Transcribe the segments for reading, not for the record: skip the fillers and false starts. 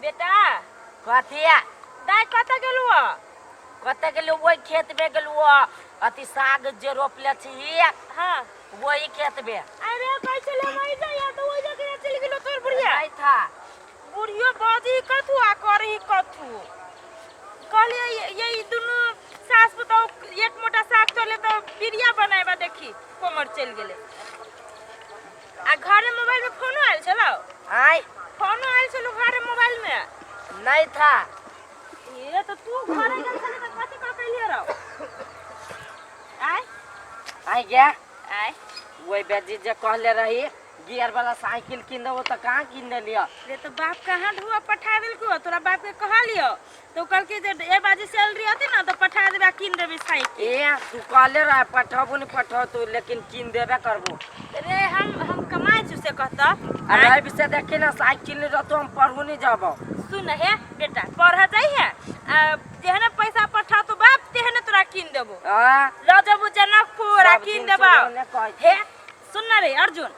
बेटा कथिया दाई कत गेलु कते गेलू वही खेत में गेलू अति साग जे रोपले छी हां वही खेत में। अरे कैसे ले वही जाया तो वही जगह चली गेलो तोर बुढ़िया नहीं था बुढ़ियो बाजी कथु आ करही कथु कहले ये दुनु सास बताओ एक मोटा साग तोले तो बिरिया बनाएबा देखी कोमर चल गेले आ घरे मोबाइल में फोन आइल छलो आई फोन आइल छलो घरे मोबाइल में नहीं था। ये तो तू घरे गेल छले त कथि का कइले रहो आय आई गया आय वही बेजी जे कहले रही गियर वाला साइकिल किन दो तो कहां किन दे लिया रे तो बाप कहां ढुआ पठा देल को तोरा बाप के कहा लियो तो कल के जे ए बाजी सैलरी आती ना तो पठा देबा किन देबे साइकिल ए तू कहले रह पठाबो नहीं पठाओ तू लेकिन किन देबे करबो रे हम कमाए छु से कहता अरे विषय देखे ना साइकिल नहीं रहतो हम पढ़ू नहीं जाबो। सुन हे बेटा पढ़ा जाई है जेहने पैसा पठा तो बाप तेहने तोरा किन देबो ल जबू जनकपुर आ किन देबा हे सुन रे अर्जुन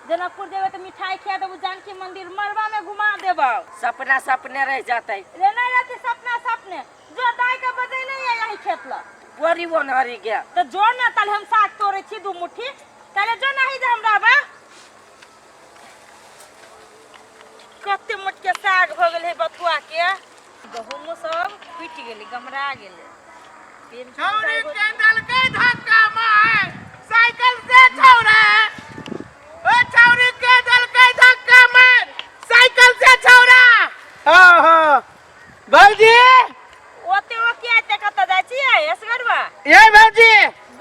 जनकपुर जेबे तो मिठाई खिया देबू जानकी मंदिर मरवा में घुमा देबो सपना सपने रह जाते रे नहीं रहती सपना सपने जो दाई का बजे नहीं है यही खेत ला बोरी वो नहरी गया तो जो ना तल हम साग तोड़े छी दू मुट्ठी तले जो नहीं जे हमरा बा कते मुठ के साग भ गेल है बथुआ के गहुम सब फुट गेली गमरा गेले छौरी के दल के धक्का मार साइकिल से छौरा ओ छौरी के दल के धक्का मार साइकिल से छौरा हां हां भौजी ओते ओ के आते कत जाय छी असगरवा ए भौजी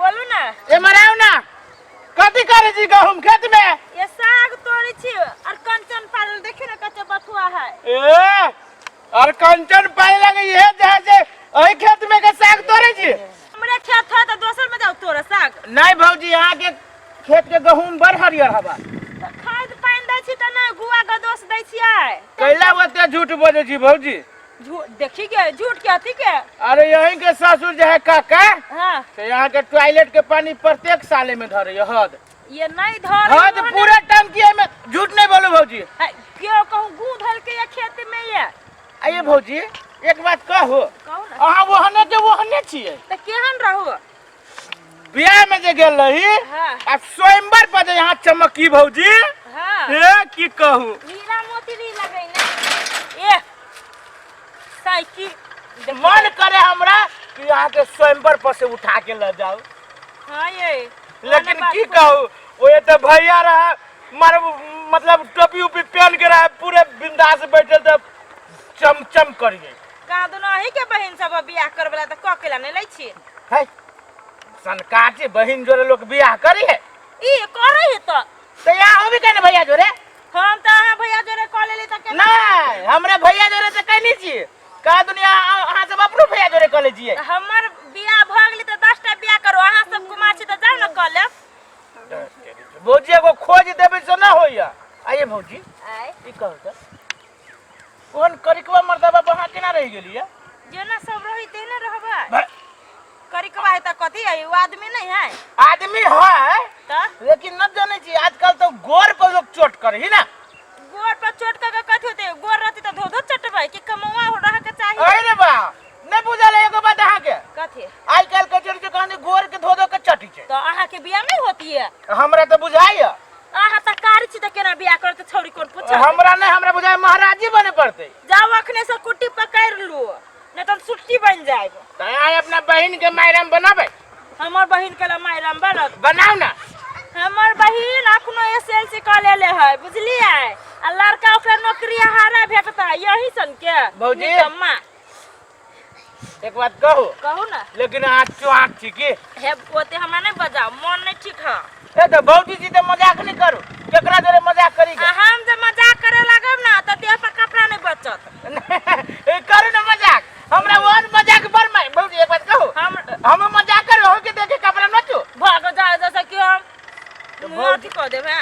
बोलू ना ए मराऊ ना कथि करे छी गहुम खेत में ये साग तोड़े छी और कंचन पारल देखी ना कते बथुआ है ए और कंचन पाए लगे ये जहां से ओई खेत में के साग तोड़े छी हमरे खेत है तो दोसर में जाओ तोरा साग नहीं भौजी यहां के खेत के गहुम बड़ हरियर हवा खाद पानी दै छी त ना गुआ गदोस दै छियै कैला ओते झूठ बोले छी भौजी झूठ देखी के झूठ के अथी के अरे यहीं के ससुर जो है काका हां तो यहाँ के टॉयलेट के पानी प्रत्येक साले में धरे हद ये नहीं धर हद पूरे टंकी में झूठ नहीं बोलो भौजी क्यों कहूं गू धल के ये खेत में ये आइए भौजी एक बात कहू कहू ना अहाँ वहने के वहने छिए त केहन रहू बियाह में जे गेल रही हां अब स्वयंवर पर जे यहाँ चमकी भौजी हां हे की कहू हीरा मोती नहीं लगै ना ए साइकिल मन करे हमरा कि यहाँ के स्वयंवर पर से उठा के ले जाओ हां ये लेकिन की कहू वो तो भैया रहा मार मतलब टोपी उपी पहन के रहा पूरे बिंदास बैठे तो चमचम करिए का दोनों ही के बहन सब बियाह करबला त ककेला नहीं लै छी है सनकाची बहन जोरे लोग बियाह करी है ई करे है तो यहाँ होबी कहने भैया जोरे हम त हां भैया जोरे कॉल लेली त के नहीं हमरे भैया जोरे से कहनी छी का दुनिया अहाँ सब अपनो भैया जोरे कह लीजिए हमर बियाह भ गेली त 10 टा बियाह करो अहाँ सब कुमार छी त जाओ न कॉल ले भौजी को खोज देबे से ना होइया आइए भौजी आय ई कहू त कोन करिकवा मर्दबा बहा केना रह गेली है जेना सब रही तेने रहबा करिकवा है त कथि है वो आदमी नहीं है आदमी है त लेकिन न जाने छी आजकल तो गोर पर लोग चोट करे ही ना गोर पर चोट के कथि होते गोर रहती त धो धो चटबै कि कमवा हो रहा के चाहिए अरे बा नहीं बुझल एगो बात अहाँ के कथि आज कल कचर के कहनी गोर के धो धो के चटी छे तो अहाँ के बियाह नहीं होती है हमरा तो बुझाइया अहाँ त कारी छी त केना बियाह करत छौरी कोन पूछ हमरा नहीं हमरा बुझाय महाराजी बने पड़ते जाओ अखने से कुट्टी पकड़ लू नहीं तो सुट्टी बन जाएब तो आय अपना बहन के मायराम बनाबे हमर बहिन के मायराम बनत बनाओ ना हमर बहिन अखनो एसएलसी क लेले है बुझलिए आ लड़का ओकरा नौकरी हारा भेटता यही सन के भौजी। निकम्मा एक बात कहू कहू ना लेकिन आज चुआक छी की हे ओते हमरा नहीं बजाओ मन नहीं ठीक है ए तो भौजी जी तो मजाक नहीं करू केकरा जोरे मजाक करी के हम जे मजाक करे लागब ना त देह पर कपड़ा नहीं बचत ए करू ना मजाक हमरा वन मजाक बरमाई भौजी एक बात कहू हम मजाक करू हो के देखे कपड़ा न छू भाग जाए जैसे कि हम तो भौजी कह देबे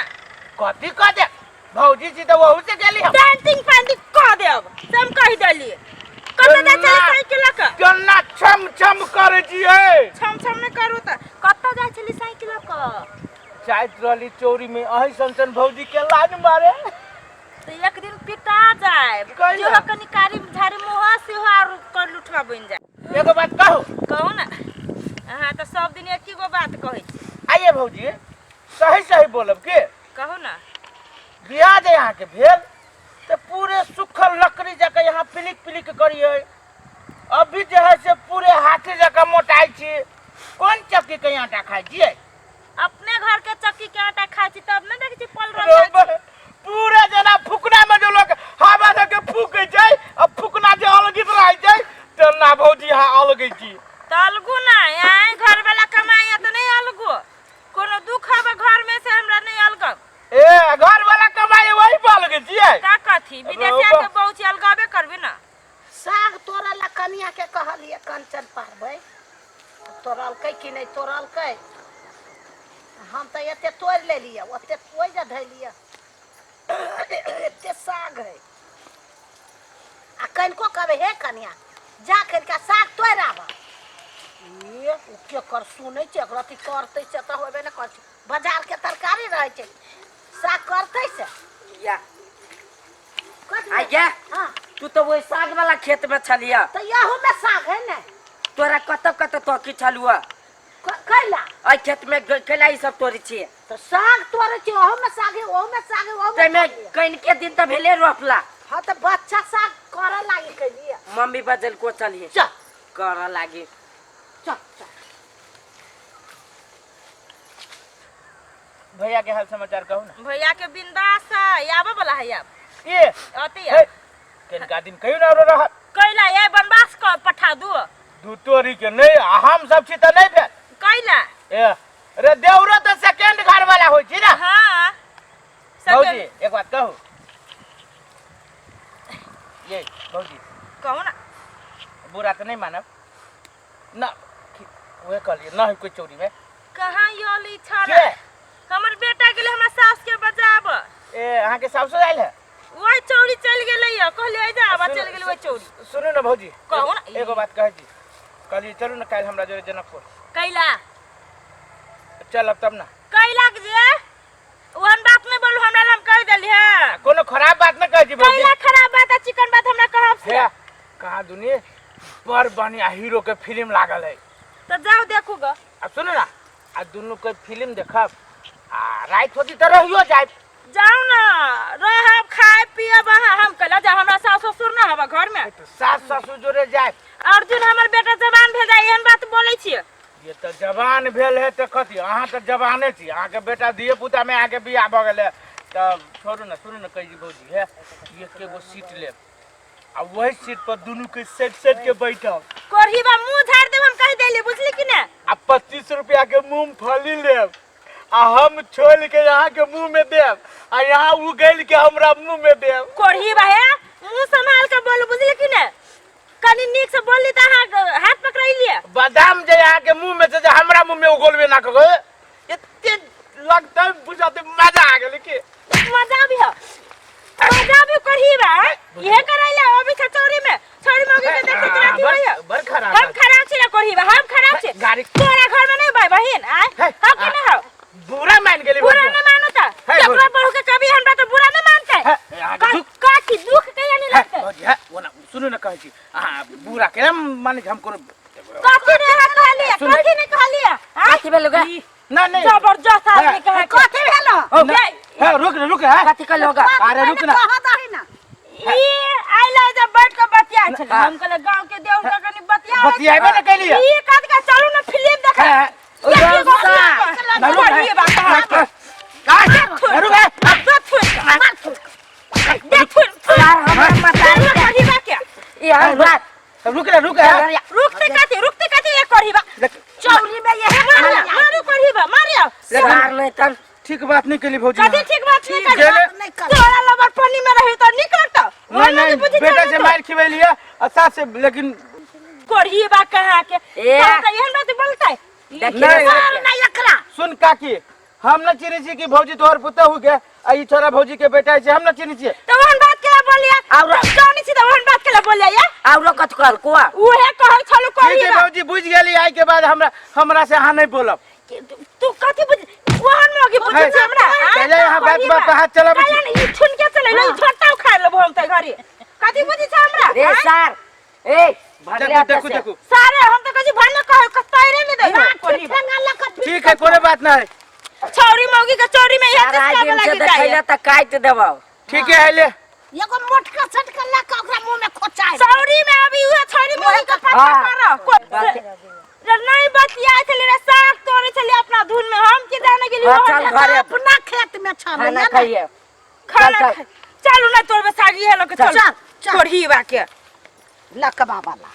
कथी कह दे भौजी जी तो वहू से गेली हम पेंटिंग पेंटिंग कह देब हम कह देली कत जा चली साइकिल का केना छम छम करे छिए छम छम नहीं करू त कत जा चली साइकिल का चाहत रहली चोरी में अही संसन भौजी के लाइन मारे तो एक दिन पिटा जा जाए कहिला? जो कनी कारी झाड़ी मुहा से हो और कर लुठवा बन जाए। एगो बात कहू कहू ना। हां तो सब दिन एक ही गो बात कहै छी। आइए भौजी सही सही बोलब के कहू ना। बियाह जे यहाँ के भेल तो पूरे सुखल लकड़ी जका यहाँ पिलिक पिलिक करिए। अभी जो है से पूरे हाथी जका मोटाई छी। कौन चक्की के आटा खाई छिए? अपने घर के चक्की के आटा खाई छी तब ना देखै छी पल रंग पूरे जना फुकना में जो लोग हवा दे के फूके छै अब फुकना जे अलगित रह छै त ना भौजी यहाँ अलगै छी। तलगु ना आए घर वाला कमाई त नहीं अलगु। कोनो दुख हवे घर में से हमरा नहीं अलगब। ए घर वाला कमाई वही पाल के छिए का कथी विदेशिया के बहुत छी अलगाबे करबे ना। साग तोरा ला कनिया के कहलिए कंचन पारबै तोरल कै कि नहीं तोरल कै हम त एते तोड़ ले लिया ओते कोई जा धै लिया एते साग है आ कनको कहबे हे कनिया जा कर के साग तोड़ आबा ये के कर सुनै छै अकरती करतै से त होबे न कर बाजार के तरकारी रहै छै साग करतै से या कथी आइया हां तू तो वही साग वाला खेत में छलिया त यहू में साग है न तोरा कत तो की छलुआ कैला आई खेत में कैला ई सब तोरी छी तो साग तोरे छी ओहो में साग है ओहो में साग है ओहो ते में में कइन के दिन त भेले रोपला हां तो बच्चा साग करे लागी के लिए मम्मी बदल को चलिए चल कर लागी चल चल भैया के हाल समाचार कहू ना। भैया के बिंदास है आबे वाला है अब ये अति हे, किनका दिन कहियो ना रह कैला ये बनवास को पठा दू दू तोरी के नहीं हम सब छी त नहीं भेल कैला ए रे देउरा तो सेकंड घर वाला होई छी ना। हां भौजी एक बात कहू ये भौजी कहू ना। बुरा तो नहीं मानब ना वे कहलिए ना है कोई चोरी में कहां योली छरा के हमर बेटा गेले हमरा सास के बजाब ए अहाँ के सासु आइल है ओइ चौड़ी चल गेलै कहलिए जा आबा चल गेलै ओइ चौड़ी। सुनो ना भौजी कहू ना। एगो बात कहै छी कहलिए चलू ना काल हमरा जोरे जनकपुर कैला चलब तब ना कैला के जे ओहन बात नहीं बोलू हमरा हम कह देली है कोनो खराब बात ना कहै छी भौजी कैला खराब बात है चिकन बात हमरा कहब से है कहाँ दुनिया बड़ बढ़िया हीरो के फिल्म लागल है तो जाओ देखू ग अब सुनो ना आ दोनों के फिल्म देखब आ रात होती तो रहियो जाए जाओ ना रहब खाए पियब हम कहला जा हमरा सास ससुर ना हवा घर में तो सास ससुर जोरे जाए अर्जुन हमर बेटा जवान भेल जाए एहन बात बोलै छियै ये तो जवान भेल है तो कथी अहाँ तो जवाने छी अहाँ के बेटा दिए पुता में आके बियाह भ गेल है तब छोड़ू ना सुनू ना कही भौजी है ये केगो सीट ले आ वही सीट पर दोनों के सेट सेट के बैठब कोरहीबा मुंह झाड़ देब हम कह देली बुझली कि ना। आ 25 रुपया के मूंगफली लेब आ हम छोल के यहाँ के मुंह में देब आ यहाँ उगल के हमरा मुंह में देब। कोरहीबा है मुंह संभाल के बोल बुझली कि ना कनी नीक से बोलली त हाथ पकड़ाई लिए बादाम जे यहाँ के मुंह में से जे हमरा मुंह में उगलबे ना करो एते लगता है बुझाते मजा आ गेल के मजा भी है मजा भी कोरहीबा ये करैला अभी छचौरी में छोरी मौगी के देखते चलाती होय बर खराब हम खराब छी ना कोरहीबा हम खराब छी गाड़ी तोरा घर में नहीं भाई बहन आय हम के ना हो बुरा मान गेली बुरा न मानो त ककरो बहू के कभी हमरा तो बुरा न मानते का की दुख के नहीं लगते भौजी है वो ना सुनो ना कहै छी हां बुरा के माने हम कोनो कथी ने हाथ खाली कथी ने खाली कथी भेलुगा ना नहीं जबरदस्त आदमी कहे कथी भेलो है रुक है कथी कल होगा अरे रुक ना ये आइला जब बैठ के बतिया छल हम कहले गांव के देव का कनी बतिया बतियाबे ना कैलिया ये कद का चलू ना फिल्म देखे ये बात का रुक है देख हमरा मता कहिबा के यार बात रुकते कथी ये कहिबा चौरी में ये मारू कहिबा मारियो मार नहीं तन ठीक बात नहीं केली भौजी कथी ठीक बात नहीं कर तोरा लबर पानी में रही तो निकलता नहीं बेटा से मार खिवेलिया और सास से लेकिन कहिबा कहां के एहन बात बोलता है नहीं लकड़ा सुन काकी हम न चिनी छी कि भौजी तोहर पुता हो गया आ ई छोरा भौजी के बेटा है हम न चिनी छी तो वहन बात केला बोलिया और कौन छी तो वहन बात केला बोलिया या और कत कर कोआ उहे कहै छलु ठीक है भौजी बुझ गेली आई के बाद हमरा से हां नहीं बोलब तू कथी बुझ वहन मोगी बुझ हमरा चले यहां बात बात हाथ चला ई छुन के चले लो छोटा खा लेबो हम त घरे कथी बुझी छ हमरा रे सर ए भागले देखो से देखो सारे हम तो कजी भन्ने कहे कतैरे में दे कोनी ठीक है कोई बात नहीं छौरी मौगी के चोरी में ये राज किसका दिन से लगी देखैला जाए त काट देबो ठीक है ले एगो मोटका छटका लगा ओकरा मुंह में खोचाए छौरी में अभी उहे छौरी मौगी के पक्का हाँ। करो नहीं बतिया चले रे साग तोड़े चले अपना धुन में हम के जाने के लिए हाँ, चल घरे। अपना खेत में छाने खाना खाइए खाना चल, चल ना तोड़ सागी है लोग चल चल, चल। तोड़ ही बाके लकबा वाला